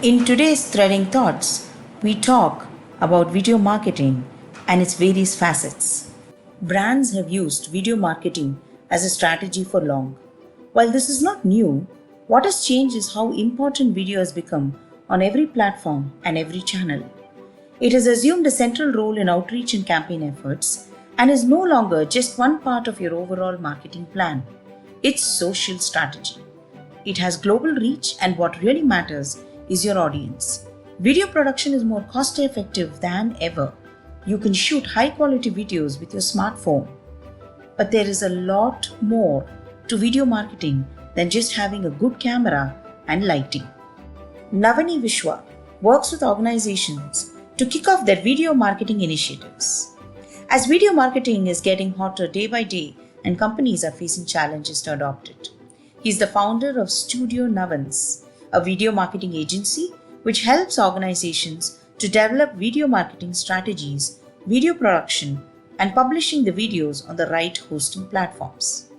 In today's Threading Thoughts, we talk about video marketing and its various facets. Brands have used video marketing as a strategy for long. While this is not new, what has changed is how important video has become on every platform and every channel. It has assumed a central role in outreach and campaign efforts and is no longer just one part of your overall marketing plan. It's social strategy. It has global reach, and what really matters is your audience. Video production is more cost effective than ever. You can shoot high quality videos with your smartphone. But there is a lot more to video marketing than just having a good camera and lighting. Navanee Viswa works with organizations to kick off their video marketing initiatives. As video marketing is getting hotter day by day and companies are facing challenges to adopt it. He's the founder of Studio Navanee, a video marketing agency which helps organizations to develop video marketing strategies, video production, and publishing the videos on the right hosting platforms.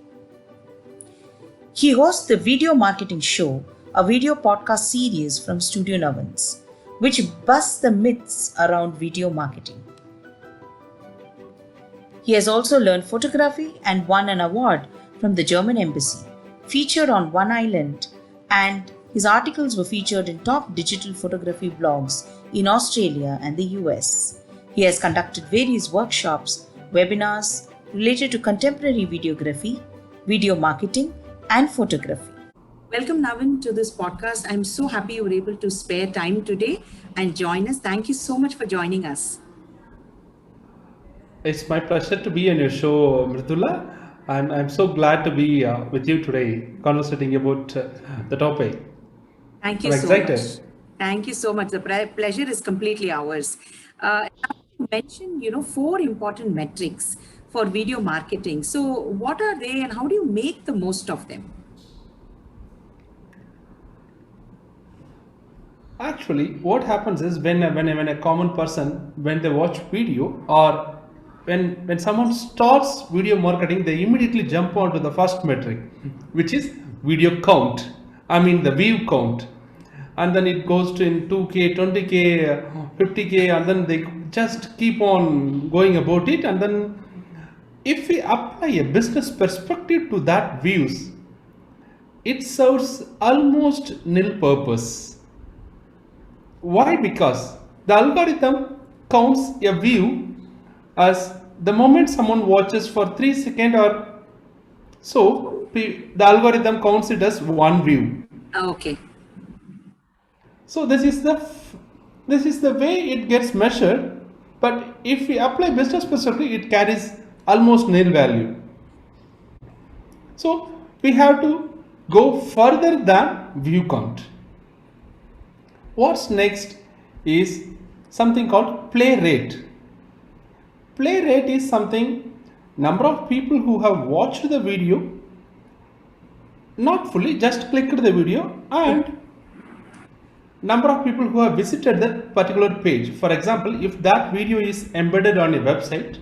He hosts the Video Marketing Show, a video podcast series from Studio Navanee, which busts the myths around video marketing. He has also learned photography and won an award from the German embassy, featured on One Island, and his articles were featured in top digital photography blogs in Australia and the US. He has conducted various workshops, webinars related to contemporary videography, video marketing, and photography. Welcome, Navin, to this podcast. I'm so happy you were able to spare time today and join us. Thank you so much for joining us. It's my pleasure to be on your show, Mridula. I'm so glad to be with you today, conversating about the topic. Thank you I'm so excited. much. Thank you so much. The pleasure is completely ours. You mentioned, 4 important metrics for video marketing. So, what are they, and how do you make the most of them? Actually, what happens is when a common person, when they watch video, or when someone starts video marketing, they immediately jump onto the first metric, which is video count. I mean the view count, and then it goes to in 2K, 20K, 50K, and then they just keep on going about it. And then if we apply a business perspective to that views, it serves almost nil purpose. Why? Because the algorithm counts a view as the moment someone watches for 3 seconds or so, the algorithm counts it as one view. Okay. So this is the way it gets measured. But if we apply business perspective, it carries almost nil value. So we have to go further than view count. What's next is something called play rate. Play rate is something number of people who have watched the video, not fully, just clicked the video, and number of people who have visited that particular page. For example, if that video is embedded on a website,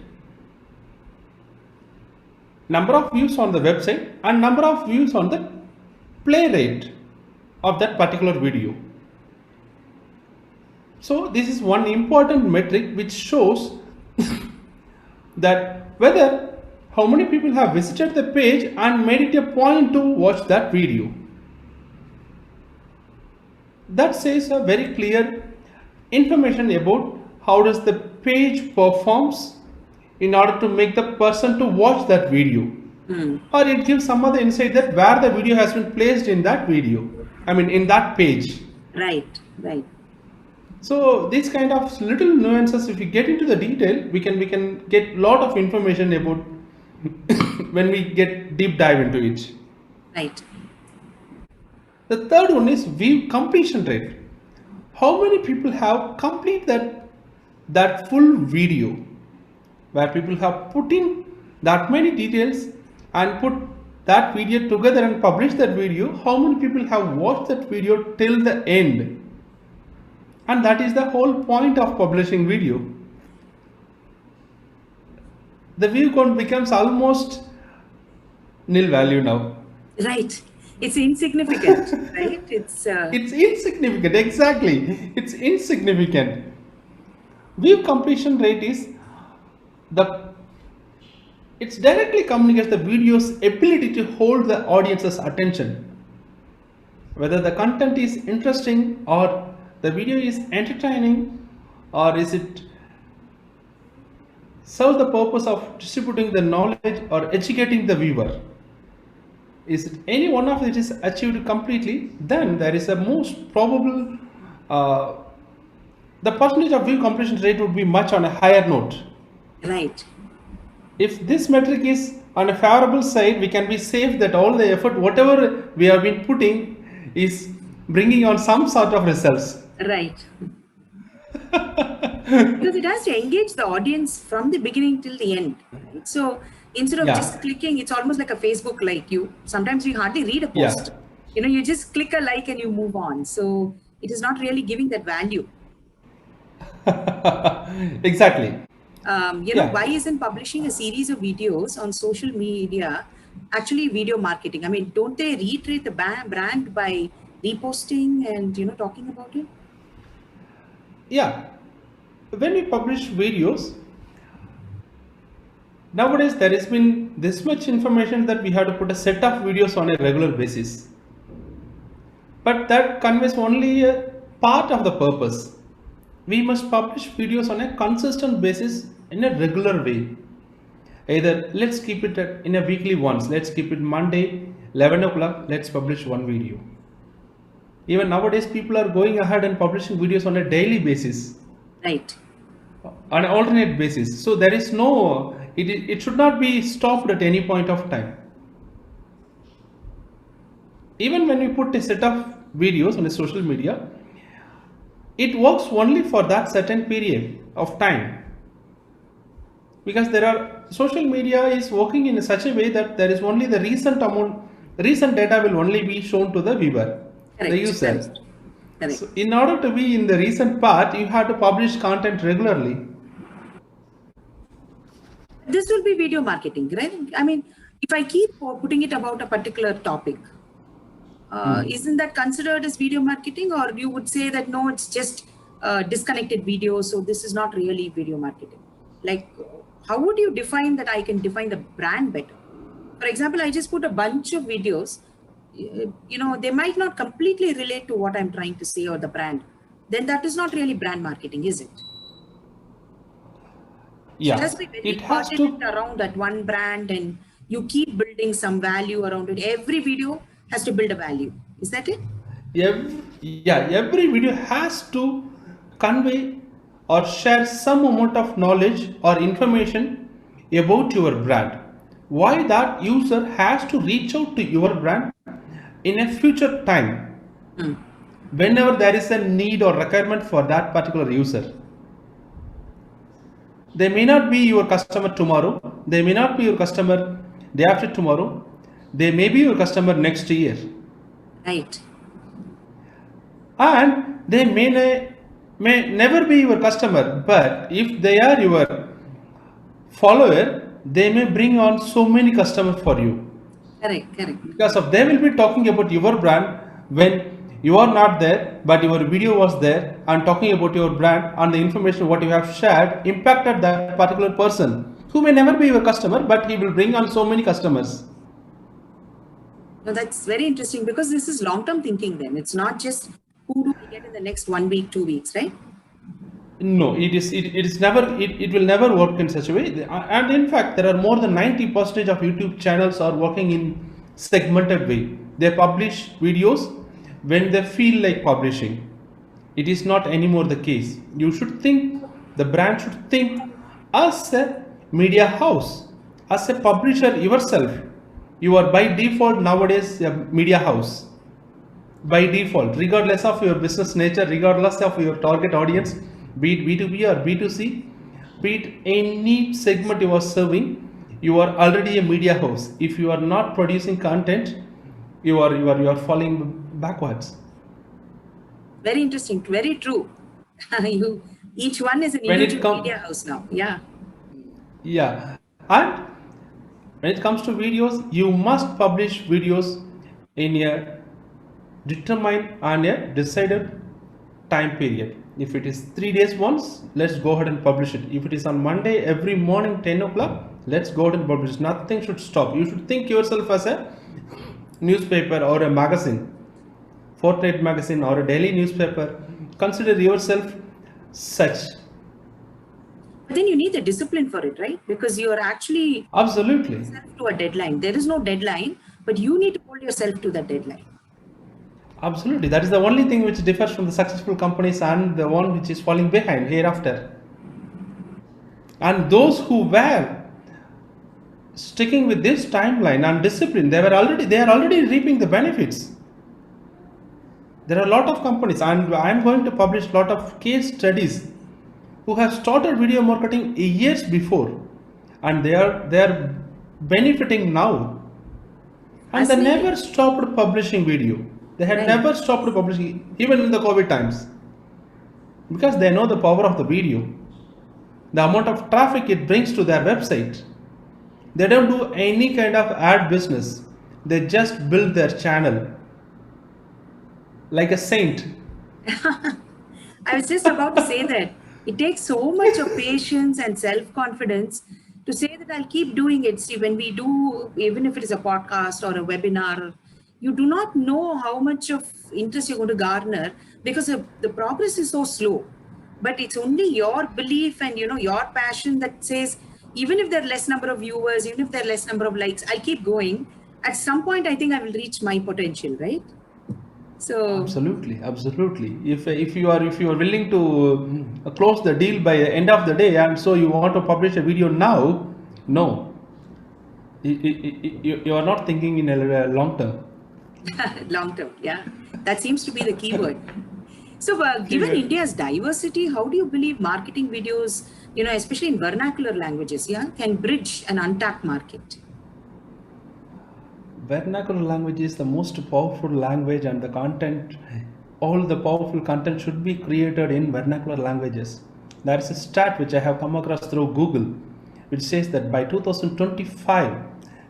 number of views on the website and number of views on the play rate of that particular video. So this is one important metric which shows that whether how many people have visited the page and made it a point to watch that video. That says a very clear information about how does the page performs in order to make the person to watch that video. Or it gives some other insight that where the video has been placed in that video, in that page. Right. So these kind of little nuances, if we get into the detail, we can get lot of information about when we get deep dive into it. Right. The third one is view completion rate. How many people have completed that full video, where people have put in that many details and put that video together and published that video? How many people have watched that video till the end? And that is the whole point of publishing video. The view count becomes almost nil value now. Right. It's insignificant, right? It's insignificant, exactly. It's insignificant. View completion rate is the it's directly communicates the video's ability to hold the audience's attention. Whether the content is interesting or the video is entertaining or is it serves the purpose of distributing the knowledge or educating the viewer. Is it any one of it is achieved completely, then there is a most probable uh, the percentage of view completion rate would be much on a higher note. right. If this metric is on a favorable side, we can be safe that all the effort, whatever we have been putting, is bringing on some sort of results. Right. Because it has to engage the audience from the beginning till the end. Right? So instead of Yeah, just clicking, it's almost like a Facebook like. You sometimes you hardly read a yeah, post. You just click a like and you move on. So it is not really giving that value. exactly. Why Yeah, isn't publishing a series of videos on social media actually video marketing? I mean, don't they reiterate the brand by reposting and talking about it? yeah. When we publish videos, nowadays there has been this much information that we have to put a set of videos on a regular basis. But that conveys only a part of the purpose. We must publish videos on a consistent basis in a regular way. Either let's keep it in a weekly once, let's keep it Monday, 11 o'clock, let's publish one video. Even nowadays, people are going ahead and publishing videos on a daily basis, Right. on an alternate basis. So there is no, it should not be stopped at any point of time. Even when we put a set of videos on a social media, it works only for that certain period of time, because there are social media is working in such a way that there is only the recent data will only be shown to the viewer, the Correct. user. Correct. Correct. So in order to be in the recent part, you have to publish content regularly. This will be video marketing, right? I mean, if I keep putting it about a particular topic, isn't that considered as video marketing, or you would say that no, it's just disconnected video, so this is not really video marketing? Like, how would you define that? I can define the brand better. For example, I just put a bunch of videos. They might not completely relate to what I'm trying to say or the brand. Then that is not really brand marketing, is it? So it has Yeah, to be very it has pertinent to. around that one brand, and you keep building some value around it. Every video has to build a value. Is that it? Every video has to convey or share some amount of knowledge or information about your brand. Why that user has to reach out to your brand in a future time, whenever there is a need or requirement for that particular user. They may not be your customer tomorrow, they may not be your customer day after tomorrow, they may be your customer next year, Right. and they may never be your customer, but if they are your follower, they may bring on so many customers for you, Correct. Correct. because of they will be talking about your brand when you are not there, but your video was there and talking about your brand, and the information what you have shared impacted that particular person who may never be your customer, but he will bring on so many customers. No, that's very interesting, because this is long-term thinking. Then it's not just who do we get in the next 1 week, 2 weeks, right? No, it is never it will never work in such a way. And in fact, there are more than 90% of YouTube channels are working in segmented way. They publish videos when they feel like publishing. It is not anymore the case. You should think, the brand should think as a media house, as a publisher yourself. You are by default nowadays a media house, by default, regardless of your business nature, regardless of your target audience, be it B2B or B2C, be it any segment you are serving, you are already a media house. If you are not producing content, you are falling backwards. Very interesting. Very true. you Each one is an When it individual comes, media house now. Yeah. yeah, and when it comes to videos, you must publish videos in a determined and a decided time period. If it is 3 days once, let's go ahead and publish it. If it is on Monday every morning 10 o'clock, let's go ahead and publish. Nothing should stop. You should think yourself as a newspaper or a magazine, fortnight magazine or a daily newspaper. Consider yourself such. But then you need the discipline for it, right? Because you're actually Absolutely. yourself to a deadline. There is no deadline, but you need to hold yourself to that deadline. Absolutely. That is the only thing which differs from the successful companies and the one which is falling behind hereafter. And those who were sticking with this timeline and discipline, they are already reaping the benefits. There are a lot of companies, and I'm going to publish a lot of case studies who have started video marketing years before, and they are benefiting now. And they Fascinating. never stopped publishing video. They had Right. never stopped publishing, even in the COVID times, because they know the power of the video, the amount of traffic it brings to their website. They don't do any kind of ad business. They just build their channel like a saint. I was just about to say that it takes so much of patience and self-confidence to say that I'll keep doing it. See, when we do, even if it is a podcast or a webinar, you do not know how much of interest you're going to garner because the progress is so slow. But it's only your belief and your passion that says, even if there are less number of viewers, even if there are less number of likes, I'll keep going. At some point, I think I will reach my potential, right? So Absolutely. If you are willing to close the deal by the end of the day, and so you want to publish a video now, no, you are not thinking in a long term. long term, yeah, that seems to be the key word. So, given Keyword. India's diversity, how do you believe marketing videos, especially in vernacular languages, can bridge an untapped market? Vernacular language is the most powerful language, and the content, all the powerful content should be created in vernacular languages. There is a stat which I have come across through Google, which says that by 2025,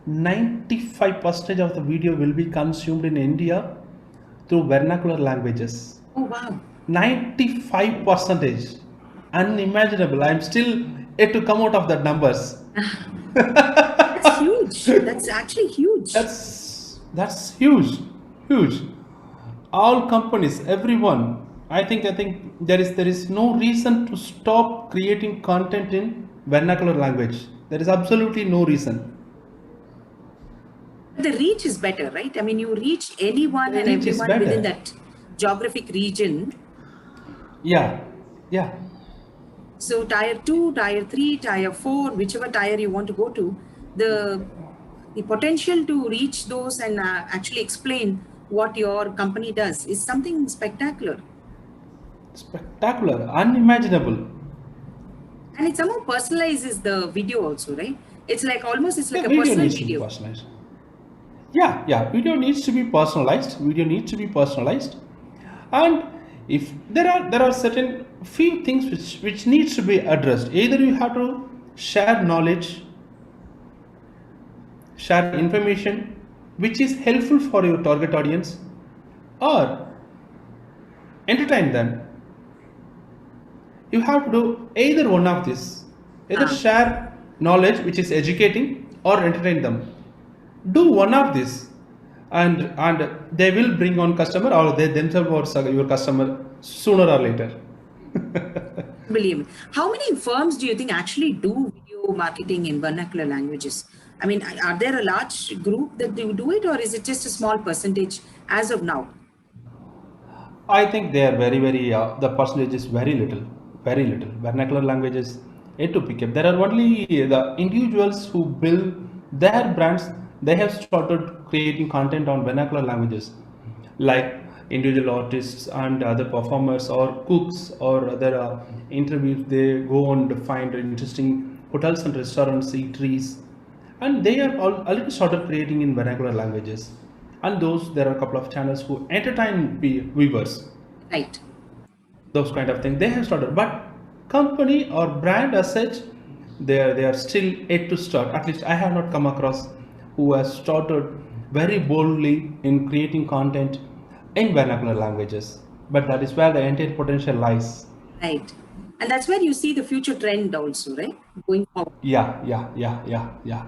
95% of the video will be consumed in India through vernacular languages. Oh, wow. 95 percentage, unimaginable. I'm still yet to come out of that numbers. That's huge. That's actually huge. That's huge. All companies, everyone. I think there is no reason to stop creating content in vernacular language. There is absolutely no reason. The reach is better, right? I mean, you reach anyone The and reach is everyone within better. that geographic region. Yeah, yeah. So tier 2, tier 3, tier 4, whichever tier you want to go to, the potential to reach those and actually explain what your company does is something spectacular. Spectacular, unimaginable. And it somehow personalizes the video also, right? It's like The a video personal needs to be video. personalized. Yeah. Video needs to be personalized. And if there are certain few things which needs to be addressed. Either you have to share knowledge, share information which is helpful for your target audience, or entertain them. You have to do either one of this. Either Ah. share knowledge which is educating or entertain them. Do one of this, and they will bring on customer, or they themselves are your customer sooner or later. Believe me. How many firms do you think actually do video marketing in vernacular languages? I mean, are there a large group that do it, or is it just a small percentage as of now? I think they are very the percentage is very little, very little. Vernacular languages yet to pick up. There are only the individuals who build their brands. They have started creating content on vernacular languages, like individual artists and other performers or cooks or other interviews. They go and find interesting hotels and restaurants, eateries, and they are all already started creating in vernacular languages. And those there are a couple of channels who entertain viewers, Right. those kind of things they have started, but company or brand as such, they are still yet to start. At least I have not come across who has started very boldly in creating content in vernacular languages. But that is where the entire potential lies. Right. And that's where you see the future trend also, right? Going forward. Yeah. Yeah.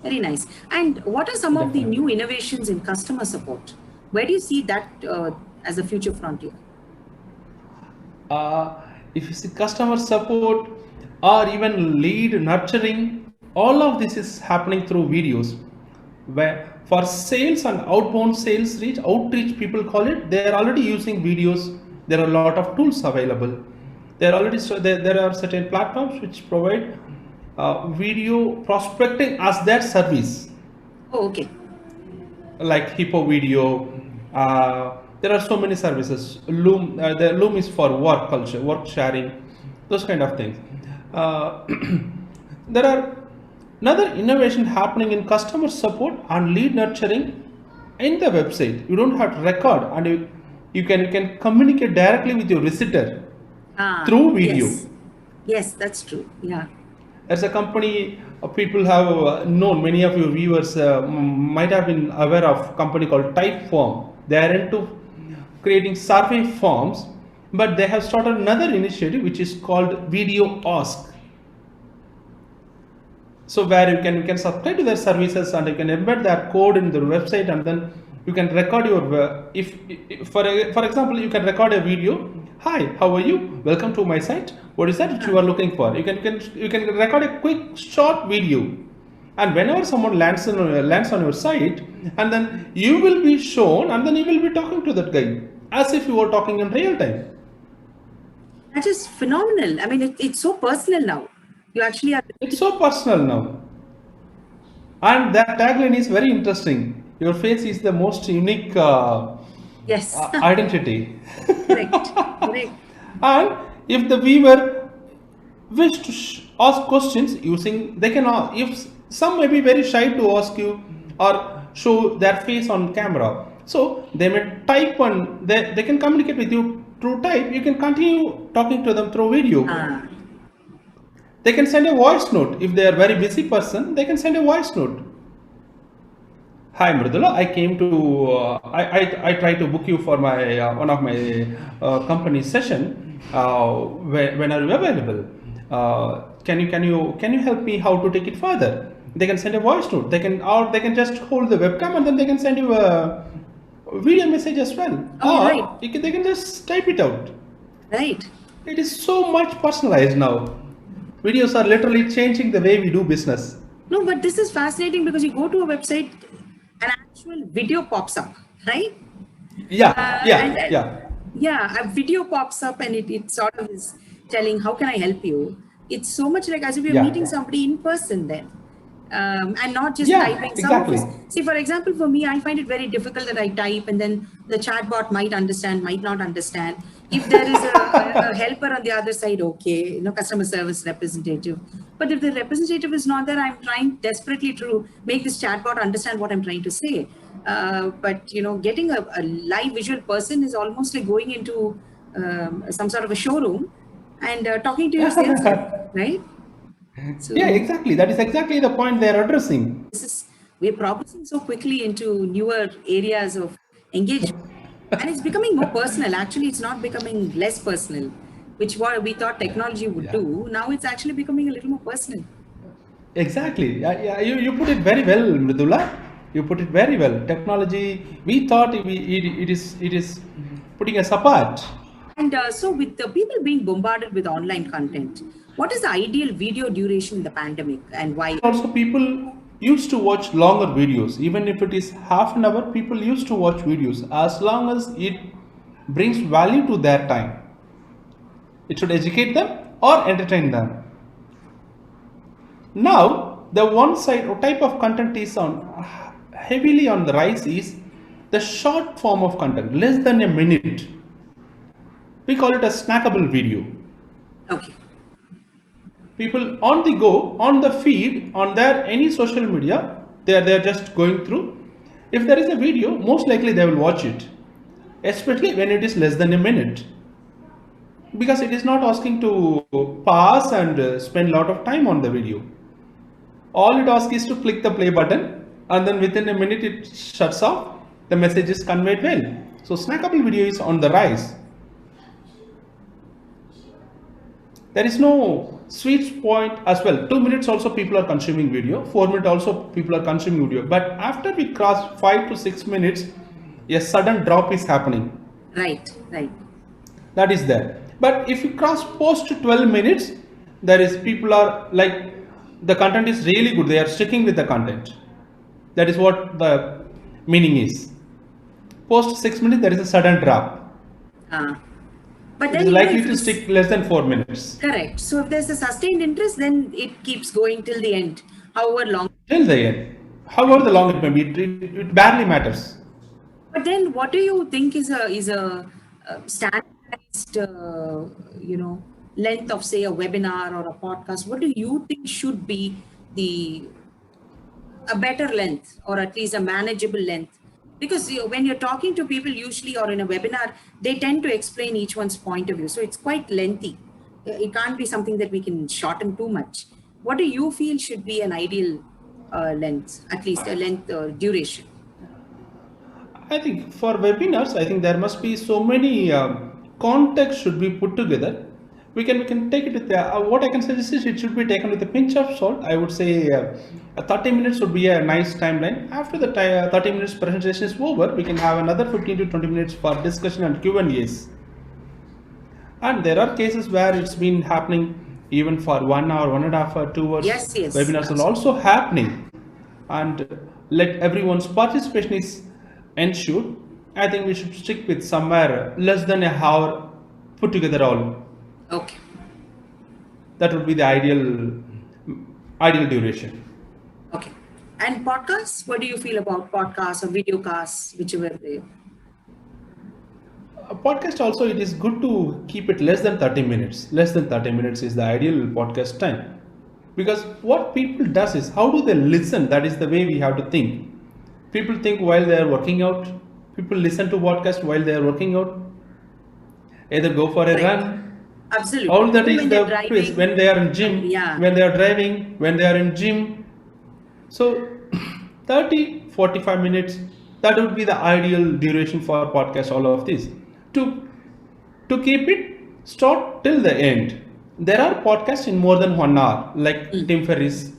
Very nice. And what are some of the Definitely. new innovations in customer support? Where do you see that as a future frontier? uh, if you see customer support or even lead nurturing, all of this is happening through videos. Where for sales and outbound sales reach, outreach people call it, they are already using videos. There are a lot of tools available. There are certain platforms which provide video prospecting as their service, Oh, okay. like Hippo Video. There are so many services. Loom is for work culture, work sharing, those kind of things. Uh, there are another innovation happening in customer support and lead nurturing in the website. You don't have to record, and you can communicate directly with your visitor Ah, through video. yes. Yes, that's true. Yeah. As a company, people have known, many of your viewers might have been aware of a company called Typeform. They are into creating survey forms, but they have started another initiative which is called Video Ask. So where you can subscribe to their services and you can embed their code in their website, and then you can record your if for example, you can record a video. Hi, how are you? Welcome to my site. What is that which you are looking for? You can record a quick short video, and whenever someone lands on your site, and then you will be shown, and then you will be talking to that guy as if you were talking in real time. That is phenomenal. I mean, it's so personal now. You actually are. It's so personal now. And that tagline is very interesting. Your face is the most unique Yes. identity. Correct. Correct. And if the viewer wish to ask questions using, they can ask. If some may be very shy to ask you or show their face on camera, so they may type and they can communicate with you through type. You can continue talking to them through video. Ah, They can send a voice note. If they are very busy person, they can send a voice note. Hi Mridula, I came to I tried to book you for my one of my company session. When are you available? Can you help me how to take it further? They can send a voice note. They can just hold the webcam, and then they can send you a video message as well. Oh, Or right. they can just type it out. right. It is so much personalized now. Videos are literally changing the way we do business. No, but this is fascinating because you go to a website, an actual video pops up, right? Yeah. Yeah, a video pops up and it sort of is telling, how can I help you? It's so much like as if you're Yeah. meeting somebody in person then. And not just Yeah, typing. Some exactly. of us, see, for example, for me, I find it very difficult that I type and then the chatbot might understand, might not understand. If there is a helper on the other side, okay, customer service representative. But if the representative is not there, I'm trying desperately to make this chatbot understand what I'm trying to say. But getting a live visual person is almost like going into some sort of a showroom and talking to your sales rep, right? So Yeah, exactly. That is exactly the point they're addressing. we're progressing so quickly into newer areas of engagement, and it's becoming more personal. Actually, it's not becoming less personal, which what we thought technology would Yeah. do. Now it's actually becoming a little more personal. Exactly. Yeah, you put it very well, Mridula. You put it very well. Technology, we thought it is putting us apart. And so, with the people being bombarded with online content, what is the ideal video duration in the pandemic, and why? Also, people used to watch longer videos. Even if it is half an hour, people used to watch videos as long as it brings value to their time. It should educate them or entertain them. Now, the one side or type of content is on heavily on the rise is the short form of content, less than a minute. We call it a snackable video. Okay. People on the go, on the feed, on their any social media, they're just going through. If there is a video, most likely they will watch it, especially when it is less than a minute, because it is not asking to pause and spend a lot of time on the video. All it asks is to click the play button and then within a minute it shuts off. The message is conveyed well. So snackable video is on the rise. There is no sweet point as well. 2 minutes also people are consuming video. 4 minutes also people are consuming video. But after we cross 5 to 6 minutes, a sudden drop is happening. Right, right. That is there. But if you cross post 12 minutes, there is people are like the content is really good. They are sticking with the content. That is what the meaning is. Post 6 minutes, there is a sudden drop. But It then is you know, likely if to it's stick less than 4 minutes correct. So if there's a sustained interest, then it keeps going till the end, however long. till the end. However, the long it may be, it barely matters. But then, what do you think is a standardized, length of, say, a webinar or a podcast? What do you think should be the a better length, or at least a manageable length? Because when you're talking to people, usually, or in a webinar, they tend to explain each one's point of view, so it's quite lengthy. It can't be something that we can shorten too much. What do you feel should be an ideal length, at least a length duration? I think for webinars, I think there must be so many context should be put together. We can take it with what I can suggest is it should be taken with a pinch of salt. I would say 30 minutes would be a nice timeline. After the 30 minutes presentation is over, we can have another 15 to 20 minutes for discussion and Q&As. And there are cases where it's been happening even for 1 hour, 1.5 hour, 2 hours. Yes, yes. Webinars are also happening, and let everyone's participation is ensured. I think we should stick with somewhere less than a hour put together all. Okay. That would be the ideal duration. Okay. And podcasts? What do you feel about podcasts or video casts, whichever they? A podcast also, it is good to keep it less than 30 minutes. Less than 30 minutes is the ideal podcast time. Because what people does is, how do they listen? That is the way we have to think. People think while they are working out. People listen to podcast while they are working out. Either go for a Right. run. Absolutely. All that Even is when the they're place driving. when they are in gym, Yeah. when they are driving, when they are in gym. So 30-45 minutes, that would be the ideal duration for podcast, all of this. To keep it start till the end. There are podcasts in more than 1 hour, like Tim Ferriss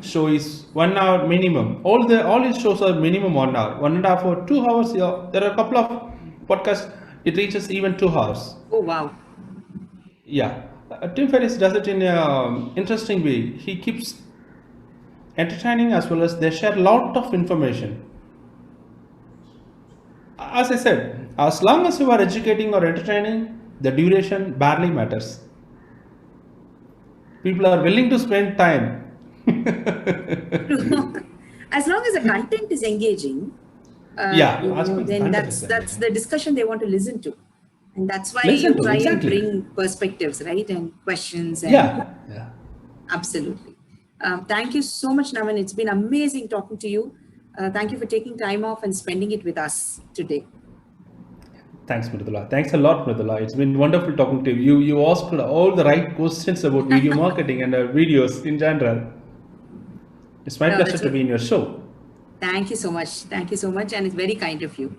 show is 1 hour minimum. All his shows are minimum 1 hour, 1.5 hour, 2 hours. Yeah. There are a couple of podcasts, it reaches even 2 hours. Oh, wow. Yeah, Tim Ferriss does it in an interesting way. He keeps entertaining as well as they share a lot of information. As I said, as long as you are educating or entertaining, the duration barely matters. People are willing to spend time. As long as the content is engaging, Yeah, as long as the then content that's is that's engaging. the discussion they want to listen to, and that's why Listen you to, try and exactly. bring perspectives, right, and questions, and Yeah. absolutely. Thank you so much, Naman. It's been amazing talking to you. Thank you for taking time off and spending it with us today. Thanks, Mridula. Thanks a lot, Mridula. It's been wonderful talking to you. You asked all the right questions about video marketing and videos in general. It's my No, pleasure that's to be in your show. Thank you so much. Thank you so much, and it's very kind of you.